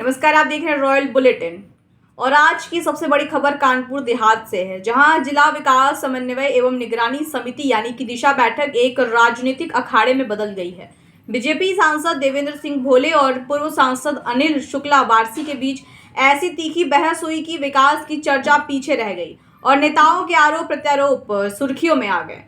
नमस्कार, आप देख रहे हैं रॉयल बुलेटिन। और आज की सबसे बड़ी खबर कानपुर देहात से है, जहां जिला विकास समन्वय एवं निगरानी समिति यानी कि दिशा बैठक एक राजनीतिक अखाड़े में बदल गई है। बीजेपी सांसद देवेंद्र सिंह भोले और पूर्व सांसद अनिल शुक्ला वारसी के बीच ऐसी तीखी बहस हुई कि विकास की चर्चा पीछे रह गई और नेताओं के आरोप प्रत्यारोप सुर्खियों में आ गए।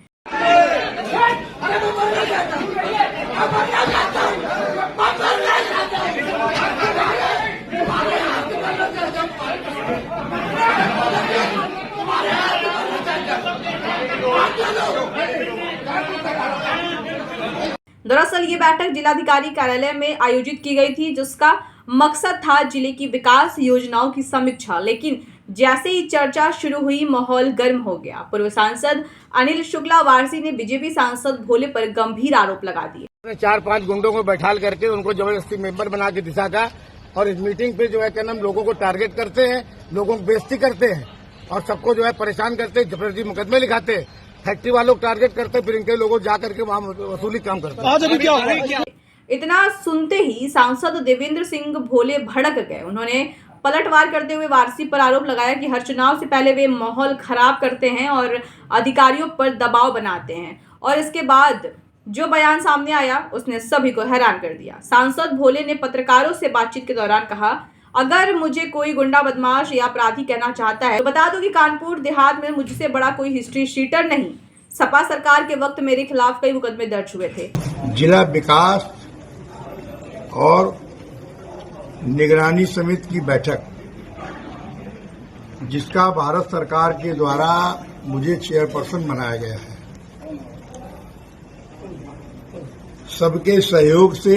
दरअसल ये बैठक जिलाधिकारी कार्यालय में आयोजित की गई थी, जिसका मकसद था जिले की विकास योजनाओं की समीक्षा। लेकिन जैसे ही चर्चा शुरू हुई, माहौल गर्म हो गया। पूर्व सांसद अनिल शुक्ला वारसी ने बीजेपी सांसद भोले पर गंभीर आरोप लगा दिए। 4-5 गुंडों को बैठाल करके उनको जबरदस्ती मेंबर बना के दिशा का, और इस मीटिंग पे जो है क्या नाम लोगों को टारगेट करते हैं, लोगों को बेइज्जती करते हैं और सबको जो है परेशान करते हैं, जबरदस्ती मुकदमे लिखाते हैं, फैक्ट्री वालों को टारगेट करते हैं, फिर इनके लोगों जा करके वहाँ वसूली काम करते हैं। आज अभी क्या हुआ? इतना सुनते ही सांसद देवेंद्र सिंह भोले भड़क गए। उन्होंने पलटवार करते हुए वारसी पर आरोप लगाया कि हर चुनाव से पहले वे माहौल खराब करते हैं और अधिकारियों पर दबाव बनाते हैं, और इसके बाद जो बयान सामने आया उसने सभी को हैरान कर दिया। सांसद भोले ने पत्रकारों से बातचीत के दौरान कहा, अगर मुझे कोई गुंडा बदमाश या अपराधी कहना चाहता है तो बता दो कि कानपुर देहात में मुझसे बड़ा कोई हिस्ट्री शीटर नहीं। सपा सरकार के वक्त मेरे खिलाफ कई मुकदमे दर्ज हुए थे। जिला विकास और निगरानी समिति की बैठक, जिसका भारत सरकार के द्वारा मुझे चेयरपर्सन बनाया गया है, सबके सहयोग से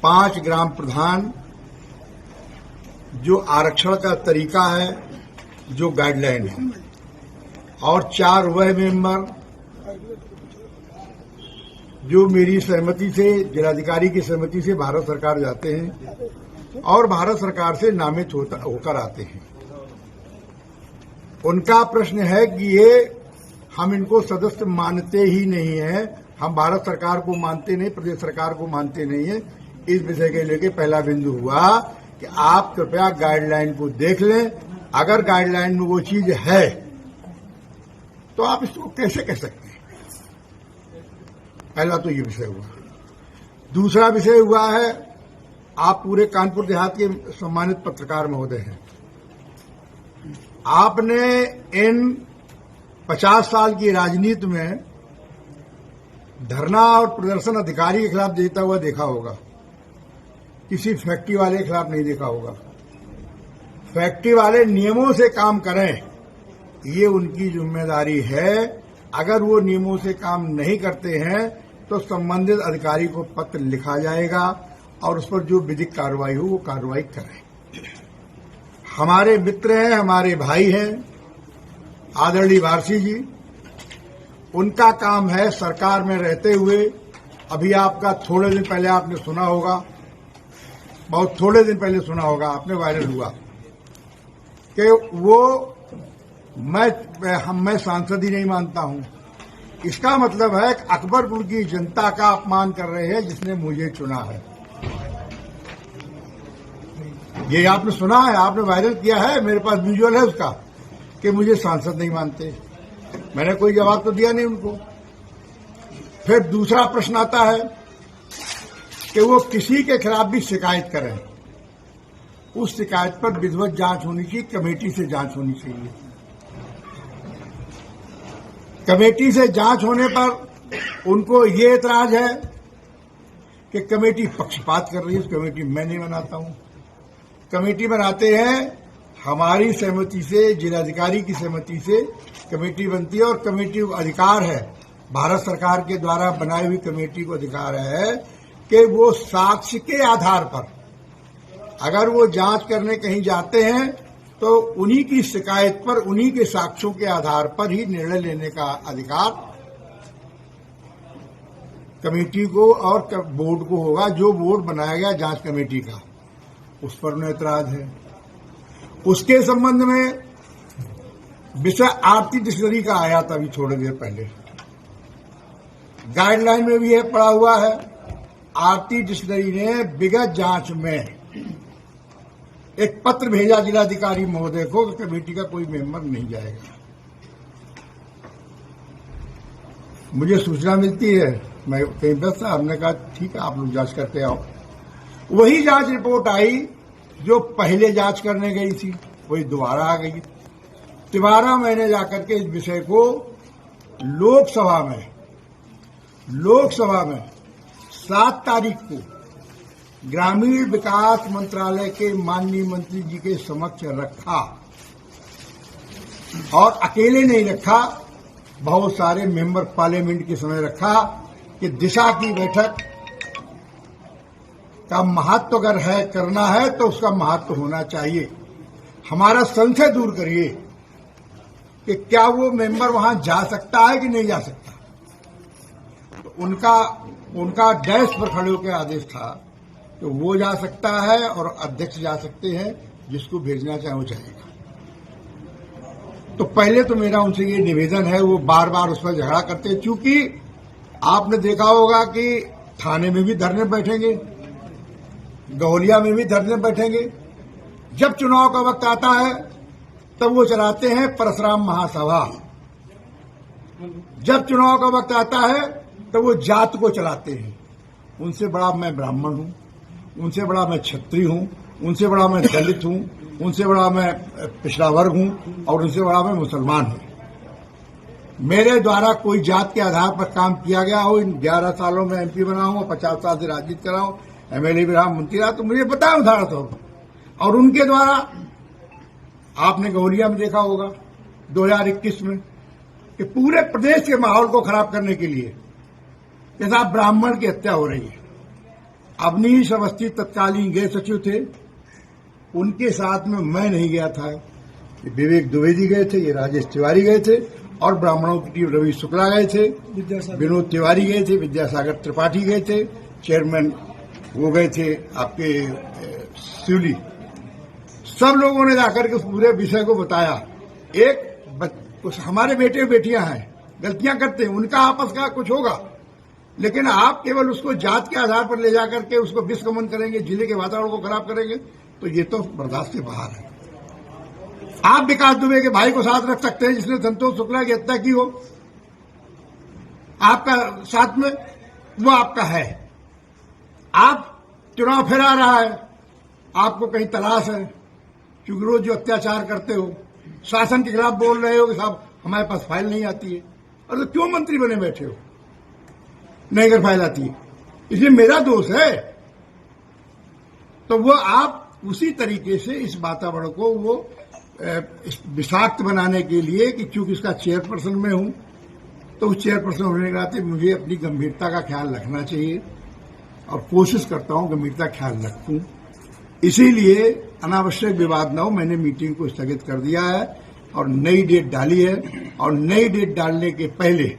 5 ग्राम प्रधान, जो आरक्षण का तरीका है, जो गाइडलाइन है, और 4 वह मेंबर जो मेरी सहमति से, जिलाधिकारी की सहमति से भारत सरकार जाते हैं और भारत सरकार से नामित होकर आते हैं। उनका प्रश्न है कि ये हम इनको सदस्य मानते ही नहीं है, हम भारत सरकार को मानते नहीं, प्रदेश सरकार को मानते नहीं है। इस विषय के लेके पहला बिंदु हुआ कि आप कृपया गाइडलाइन को देख लें, अगर गाइडलाइन में वो चीज है तो आप इसको कैसे कह सकते हैं। पहला तो ये विषय हुआ। दूसरा विषय हुआ है, आप पूरे कानपुर देहात के सम्मानित पत्रकार महोदय हैं, आपने इन 50 साल की राजनीति में धरना और प्रदर्शन अधिकारी के खिलाफ देता हुआ देखा होगा, किसी फैक्ट्री वाले के खिलाफ नहीं देखा होगा। फैक्ट्री वाले नियमों से काम करें, ये उनकी जिम्मेदारी है। अगर वो नियमों से काम नहीं करते हैं तो संबंधित अधिकारी को पत्र लिखा जाएगा और उस पर जो विधिक कार्रवाई हो वो कार्रवाई करें। हमारे मित्र हैं, हमारे भाई हैं आदरणीय वारसी जी, उनका काम है सरकार में रहते हुए, अभी आपका थोड़े दिन पहले आपने सुना होगा, बहुत थोड़े दिन पहले सुना होगा, आपने वायरल हुआ कि वो मैं सांसद ही नहीं मानता हूं। इसका मतलब है कि अकबरपुर की जनता का अपमान कर रहे हैं जिसने मुझे चुना है। ये आपने सुना है, आपने वायरल किया है, मेरे पास विजुअल है उसका, कि मुझे सांसद नहीं मानते। मैंने कोई जवाब तो दिया नहीं उनको। फिर दूसरा प्रश्न आता है कि वो किसी के खिलाफ भी शिकायत करें, उस शिकायत पर विधिवत जांच होनी चाहिए, कमेटी से जांच होनी चाहिए। कमेटी से जांच होने पर उनको ये एतराज है कि कमेटी पक्षपात कर रही है। उस कमेटी मैं नहीं बनाता हूं, कमेटी बनाते हैं हमारी सहमति से, जिलाधिकारी की सहमति से कमेटी बनती है, और कमेटी को अधिकार है, भारत सरकार के द्वारा बनाई हुई कमेटी को अधिकार है कि वो साक्ष्य के आधार पर, अगर वो जांच करने कहीं जाते हैं तो उन्हीं की शिकायत पर, उन्हीं के साक्ष्यों के आधार पर ही निर्णय लेने का अधिकार कमेटी को और बोर्ड को होगा। जो बोर्ड बनाया गया जांच कमेटी का, उस पर उन्हें ऐतराज है। उसके संबंध में विषय आरती डिक्शनरी का आया था अभी थोड़ी देर पहले, गाइडलाइन में भी यह पड़ा हुआ है। आरती डिक्शनरी ने विगत जांच में एक पत्र भेजा जिलाधिकारी महोदय को कि कमेटी का कोई मेंबर नहीं जाएगा। मुझे सूचना मिलती है, मैं कहीं व्यस्त था, हमने कहा ठीक है आप लोग जांच करके आओ। वही जांच रिपोर्ट आई जो पहले जांच करने गई थी, वही दोबारा आ गई। दोबारा मैंने जाकर के इस विषय को लोकसभा में 7 तारीख को ग्रामीण विकास मंत्रालय के माननीय मंत्री जी के समक्ष रखा, और अकेले नहीं रखा, बहुत सारे मेंबर पार्लियामेंट के समय रखा कि दिशा की बैठक का महत्व अगर है करना है तो उसका महत्व होना चाहिए। हमारा संशय दूर करिए कि क्या वो मेंबर वहां जा सकता है कि नहीं जा सकता। तो उनका डैश पर खड़े होकर आदेश था कि वो जा सकता है और अध्यक्ष जा सकते हैं, जिसको भेजना चाहे वो जाएगा। तो पहले तो मेरा उनसे ये निवेदन है, वो बार बार उस पर झगड़ा करते हैं। चूंकि आपने देखा होगा कि थाने में भी धरने बैठेंगे, गौलिया में भी धरने बैठेंगे। जब चुनाव का वक्त आता है तब वो चलाते हैं परशुराम महासभा, जब चुनाव का वक्त आता है तब वो जात को चलाते हैं। उनसे बड़ा मैं ब्राह्मण हूं, उनसे बड़ा मैं क्षत्रिय हूं, उनसे बड़ा मैं दलित हूं, उनसे बड़ा मैं पिछड़ा वर्ग हूं, और उनसे बड़ा मैं मुसलमान हूं। मेरे द्वारा कोई जात के आधार पर काम किया गया हो, इन 11 सालों में MP बना हूं, 50 साल से राजनीति कर रहा हूं, MLA भी रहा, मंत्री रहा, तो मुझे बताया उदाहरण तो। और उनके द्वारा आपने गौलिया में देखा होगा 2021 में कि पूरे प्रदेश के माहौल को खराब करने के लिए जैसा ब्राह्मण की हत्या हो रही है। अवनीश अवस्थी तत्कालीन गृह सचिव थे, उनके साथ में मैं नहीं गया था, विवेक द्विवेदी गए थे, ये राजेश तिवारी गए थे, और ब्राह्मणों की टीम रवि शुक्ला गए थे, विनोद तिवारी गए थे, विद्यासागर त्रिपाठी गए थे, चेयरमैन वो गए थे आपके सिवली। सब लोगों ने जाकर के उस पूरे विषय को बताया। हमारे बेटे बेटियां हैं, गलतियां करते हैं, उनका आपस का कुछ होगा, लेकिन आप केवल उसको जात के आधार पर ले जाकर के उसको विस्कमन करेंगे, जिले के वातावरण को खराब करेंगे, तो ये तो बर्दाश्त से बाहर है। आप विकास दुबे के भाई को साथ रख सकते हैं जिसने संतोष शुक्ला की हत्या की हो, आपका साथ में वो आपका है। आप चुनाव फिर आ रहा है, आपको कहीं तलाश है, क्योंकि रोज जो अत्याचार करते हो, शासन के खिलाफ बोल रहे हो कि साहब हमारे पास फाइल नहीं आती है, और तो क्यों मंत्री बने बैठे हो, नहीं अगर फाइल आती है, इसलिए मेरा दोष है। तो वो आप उसी तरीके से इस वातावरण को वो विषाक्त बनाने के लिए कि चूंकि इसका चेयरपर्सन में हूं, तो उस चेयरपर्सन होने के नाते मुझे अपनी गंभीरता का ख्याल रखना चाहिए, और कोशिश करता हूं गंभीरता का ख्याल रखूं। इसीलिए अनावश्यक विवाद न हो, मैंने मीटिंग को स्थगित कर दिया है और नई डेट डाली है। और नई डेट डालने के पहले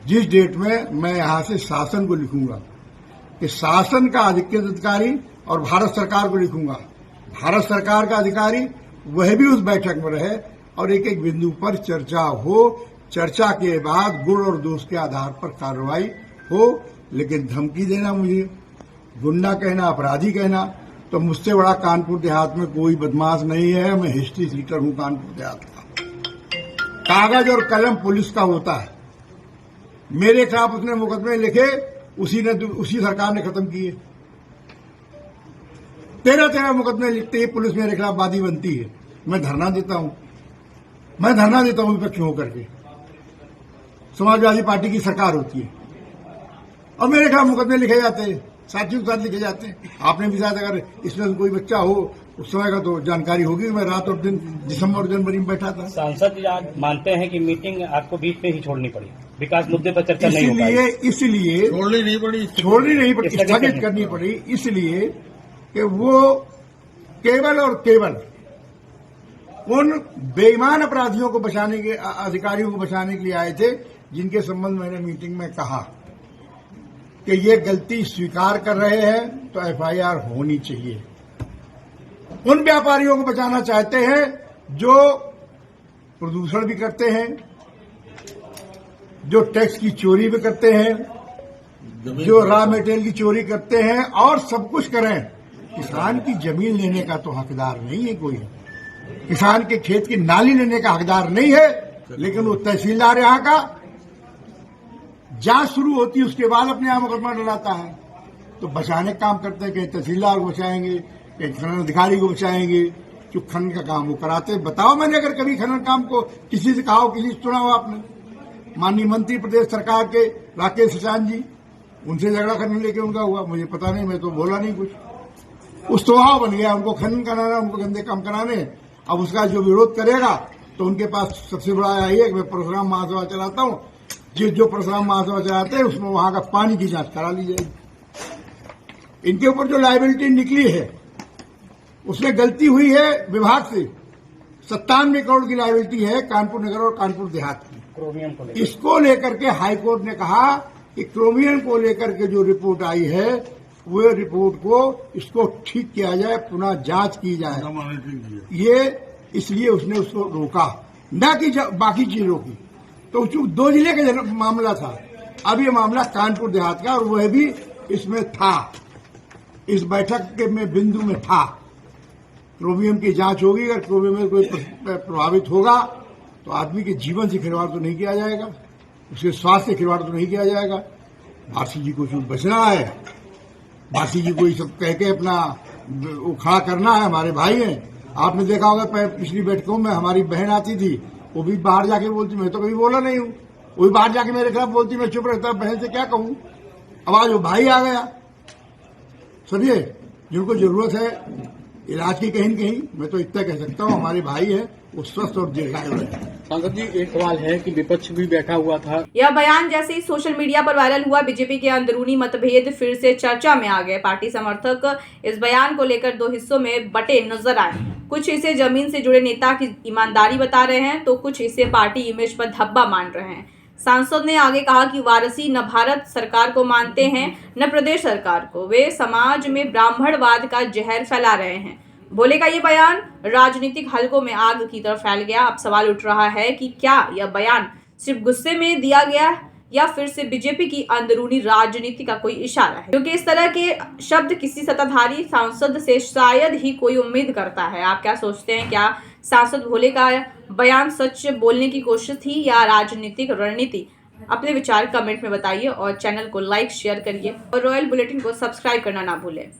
जिस डेट में मैं यहां से शासन को लिखूंगा कि शासन का अधिकृत अधिकारी, और भारत सरकार को लिखूंगा भारत सरकार का अधिकारी वह भी उस बैठक में रहे, और एक एक बिंदु पर चर्चा हो, चर्चा के बाद गुण और दोष के आधार पर कार्रवाई हो। लेकिन धमकी देना, मुझे गुंडा कहना, अपराधी कहना, तो मुझसे बड़ा कानपुर देहात में कोई बदमाश नहीं है। मैं हिस्ट्री सीटर हूं कानपुर देहात का। कागज और कलम पुलिस का होता है। मेरे खिलाफ उसने मुकदमे लिखे, उसी सरकार ने खत्म किए। 13 मुकदमे लिखते ही पुलिस मेरे खिलाफ वादी बनती है। मैं धरना देता हूं विपक्ष में होकर के। समाजवादी पार्टी की सरकार होती है और मेरे खिलाफ मुकदमे लिखे जाते हैं, साथियों के साथ लिखे जाते हैं। आपने भी शायद अगर इसमें कोई बच्चा हो उस समय का तो जानकारी होगी। मैं रात और दिन दिसंबर और जनवरी में बैठा था। सांसद जी आज मानते हैं कि मीटिंग आपको बीच में ही छोड़नी पड़ी, विकास मुद्दे पर चर्चा नहीं हो पाई, इसलिए छोड़नी नहीं पड़ी, स्थगित करनी पड़ी, इसलिए कि वो केवल और केवल उन बेईमान अपराधियों को बचाने के, अधिकारियों को बचाने के लिए आए थे जिनके संबंध में मैंने मीटिंग में कहा कि ये गलती स्वीकार कर रहे हैं तो FIR होनी चाहिए। उन व्यापारियों को बचाना चाहते हैं जो प्रदूषण भी करते हैं, जो टैक्स की चोरी भी करते हैं, जो रॉ मटेरियल की चोरी करते हैं, और सब कुछ करें किसान की जमीन लेने का तो हकदार नहीं है कोई, किसान के खेत की नाली लेने का हकदार नहीं है, लेकिन वो तहसीलदार यहाँ का जांच शुरू होती है उसके बाद अपने यहाँ मुकदमा डलाता है। तो बचाने का काम करते हैं, कहीं तहसीलदार को बचाएंगे, कहीं खनन अधिकारी को बचाएंगे, जो खनन का काम वो कराते। बताओ मैंने अगर कभी खनन काम को किसी से कहा हो, किसी से सुना हो आपने? माननीय मंत्री प्रदेश सरकार के राकेश सिचान जी, उनसे झगड़ा खनन लेके उनका हुआ, मुझे पता नहीं, मैं तो बोला नहीं कुछ। उस स्वभाव बन गया उनको खनन कराना, उनको गंदे काम कराने। अब उसका जो विरोध करेगा तो उनके पास सबसे बड़ा यही है कि मैं परशुराम महासभा चलाता हूं, जो परशुराम महासभा चलाते हैं उसमें वहां का पानी की जांच करा ली जाएगी। इनके ऊपर जो लायबिलिटी निकली है उसमें गलती हुई है विभाग से। 97 करोड़ की लायबिलिटी है कानपुर नगर और कानपुर देहात की। क्रोमियम को लेकर इसको लेकर के हाईकोर्ट ने कहा कि क्रोमियम को लेकर के जो रिपोर्ट आई है वो रिपोर्ट को इसको ठीक किया जाए, पुनः जांच की जाए। ये इसलिए उसने उसको रोका, न कि बाकी चीज रोकी। तो 2 जिले का मामला था, अब ये मामला कानपुर देहात का, और वह भी इसमें था, इस बैठक के में बिंदु में था। क्रोमियम की जांच होगी, अगर क्रोमियम में कोई प्रभावित होगा तो आदमी के जीवन से खिलवाड़ तो नहीं किया जाएगा, उसके स्वास्थ्य से खिलवाड़ तो नहीं किया जाएगा। भारती जी को चूक बचना है, भारती जी को ये सब कह के अपना खड़ा करना है। हमारे भाई हैं, आपने देखा होगा पिछली बैठकों में हमारी बहन आती थी, वो भी बाहर जाके बोलती, मैं तो कभी बोला नहीं हूं, वो भी बाहर जाके मेरे खिलाफ बोलती, मैं चुप रहता, बहन से क्या कहूं। अब आज वो भाई आ गया, समझिए, जिनको जरूरत है इलाज की कहीं न कहीं, मैं तो इतना कह सकता हूं हमारे भाई है वो स्वस्थ और दीर्घायु है। सांसद जी, एक सवाल है कि विपक्ष भी बैठा हुआ था। यह बयान जैसे ही सोशल मीडिया पर वायरल हुआ, बीजेपी के अंदरूनी मतभेद फिर से चर्चा में आ गए। पार्टी समर्थक इस बयान को लेकर 2 हिस्सों में बटे नजर आए। कुछ इसे जमीन से जुड़े नेता की ईमानदारी बता रहे हैं, तो कुछ इसे पार्टी इमेज पर धब्बा मान रहे हैं। सांसद ने आगे कहा कि वारसी न भारत सरकार को मानते हैं न प्रदेश सरकार को, वे समाज में ब्राह्मणवाद का जहर फैला रहे हैं। भोले का ये बयान राजनीतिक हलकों में आग की तरह फैल गया। अब सवाल उठ रहा है कि क्या यह बयान सिर्फ गुस्से में दिया गया या फिर से बीजेपी की अंदरूनी राजनीति का कोई इशारा है, क्योंकि इस तरह के शब्द किसी सत्ताधारी सांसद से शायद ही कोई उम्मीद करता है। आप क्या सोचते हैं? क्या सांसद भोले का बयान सच बोलने की कोशिश थी या राजनीतिक रणनीति? अपने विचार कमेंट में बताइए और चैनल को लाइक शेयर करिए और रॉयल बुलेटिन को सब्सक्राइब करना ना भूलें।